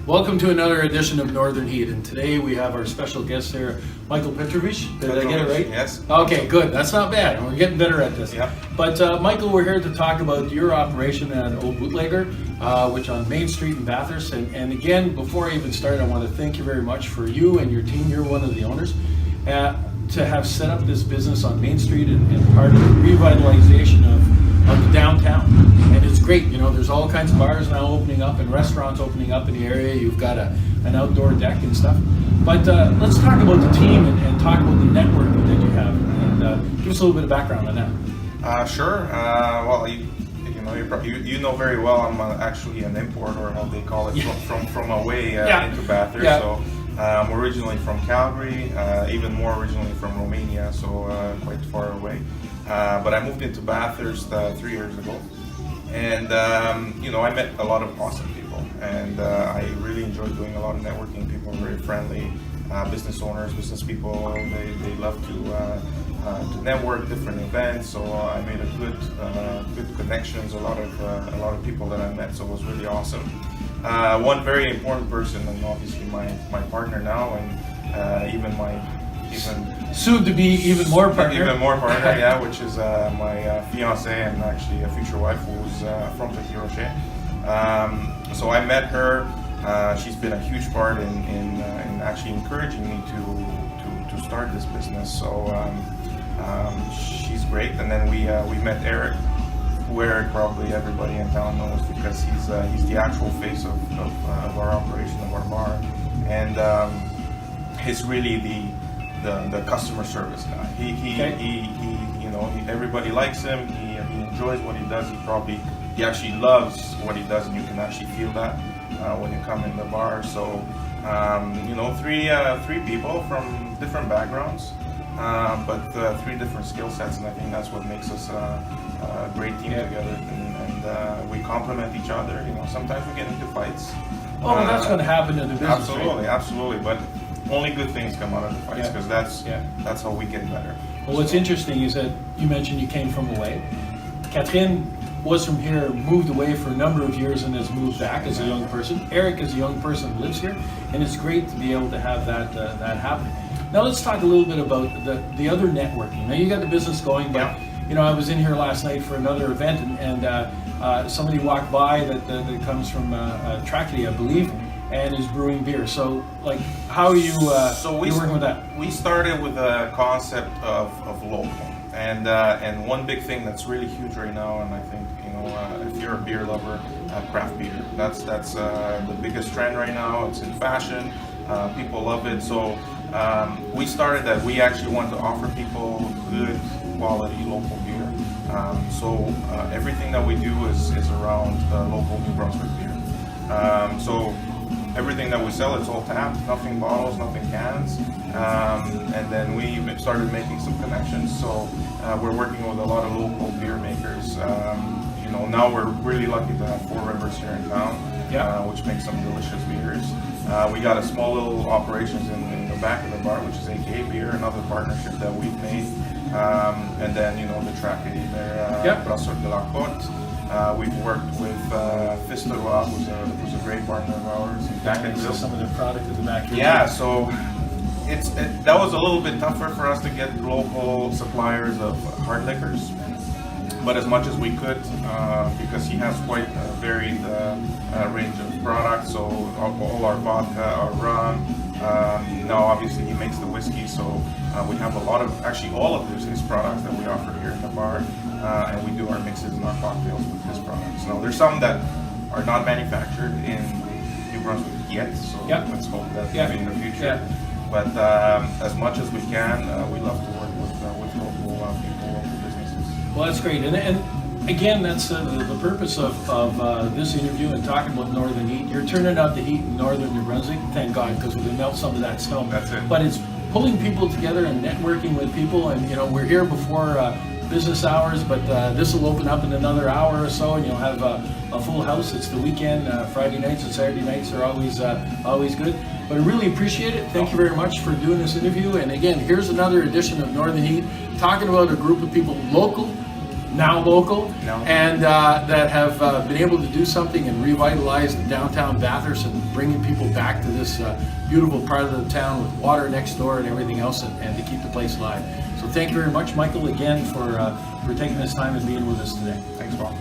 Welcome to another edition of Northern Heat, and today we have our special guest here, Michael Petrovici. Did I get it right? Yes. Okay, good. That's not bad. We're getting better at this. Yep. But Michael, we're here to talk about your operation at Bootlegger, which on Main Street in Bathurst. And again, before I even start, I want to thank you very much for you and your team. You're one of the owners. To have set up this business on Main Street and part of the revitalization of the downtown. And it's great, you know, there's all kinds of bars now opening up and restaurants opening up in the area. You've got an outdoor deck and stuff. But let's talk about the team and talk about the networking that you have. And give us a little bit of background on that. Sure. Well, you know very well I'm actually an importer, or how they call it, from away into Bathurst. Yeah. So I'm originally from Calgary, even more originally from Romania, so quite far away. But I moved into Bathurst 3 years ago, and I met a lot of awesome people, and I really enjoyed doing a lot of networking. People are very friendly, business owners, business people. They love to network, different events. So I made a good connections. A lot of people that I met. So it was really awesome. One very important person, and obviously my partner now, and even soon to be even more partner. Yeah, which is my fiance and actually a future wife, who's from Petrovici. So I met her. She's been a huge part in actually encouraging me to start this business. So she's great. And then we met Eric, who Eric probably everybody in town knows, because he's the actual face of our operation, of our bar, and he's really the customer service guy. Everybody likes him. He enjoys what he does. He actually loves what he does, and you can actually feel that when you come in the bar. So three people from different backgrounds, but three different skill sets, and I think that's what makes us a great team together. And we complement each other. Sometimes we get into fights. Oh, that's going to happen in the business. Absolutely. But only good things come out of the fights, because that's how we get better. Well, what's interesting is that you mentioned you came from away. Catherine was from here, moved away for a number of years, and has moved back as a young person. Eric is a young person, lives here, and it's great to be able to have that happen. Now let's talk a little bit about the other networking. Now you got the business going, but I was in here last night for another event, and somebody walked by that comes from Tracadie, I believe, and is brewing beer. So, how are you working with that? We started with a concept of local, and one big thing that's really huge right now, and I think if you're a beer lover, craft beer. That's the biggest trend right now. It's in fashion. People love it. So we started that. We actually want to offer people good quality local beer. So everything that we do is around local New Brunswick beer. So everything that we sell, it's all tapped, nothing bottles, nothing cans. And then we started making some connections. So we're working with a lot of local beer makers. Now we're really lucky to have Four Rivers here in town, which makes some delicious beers. We got a small little operations in the back of the bar, which is AKA Beer, another partnership that we've made. And then, the Tracadie there, Brasseur de la Côte. We've worked with Fistelroi, who's a great partner of ours. Back into some of their product in the back here. Yeah, so that was a little bit tougher for us to get local suppliers of hard liquors, but as much as we could, because he has quite a varied range of products. So all our vodka, our rum. Now obviously he makes the whiskey, so we have a lot of, actually all of his products that we offer here in the bar, and we do our mixes and our cocktails with his products. Now there's some that are not manufactured in New Brunswick yet, so let's hope that maybe in the future. Yeah. But as much as we can, we love to work with local people, local businesses. Well, that's great, and again, that's the purpose of this interview and talking about Northern Heat. You're turning out the heat in Northern New Brunswick, thank God, because we're going to melt some of that snow. That's it. But it's pulling people together and networking with people, and we're here before business hours, but this will open up in another hour or so, and you'll have a full house. It's the weekend. Friday nights and Saturday nights are always good. But I really appreciate it. Thank you very much for doing this interview. And again, here's another edition of Northern Heat, talking about a group of people local now local, Now. and that have been able to do something and revitalize the downtown Bathurst and bringing people back to this beautiful part of the town with water next door and everything else, and to keep the place alive. So thank you very much, Michael, again for taking this time and being with us today. Thanks, Bob.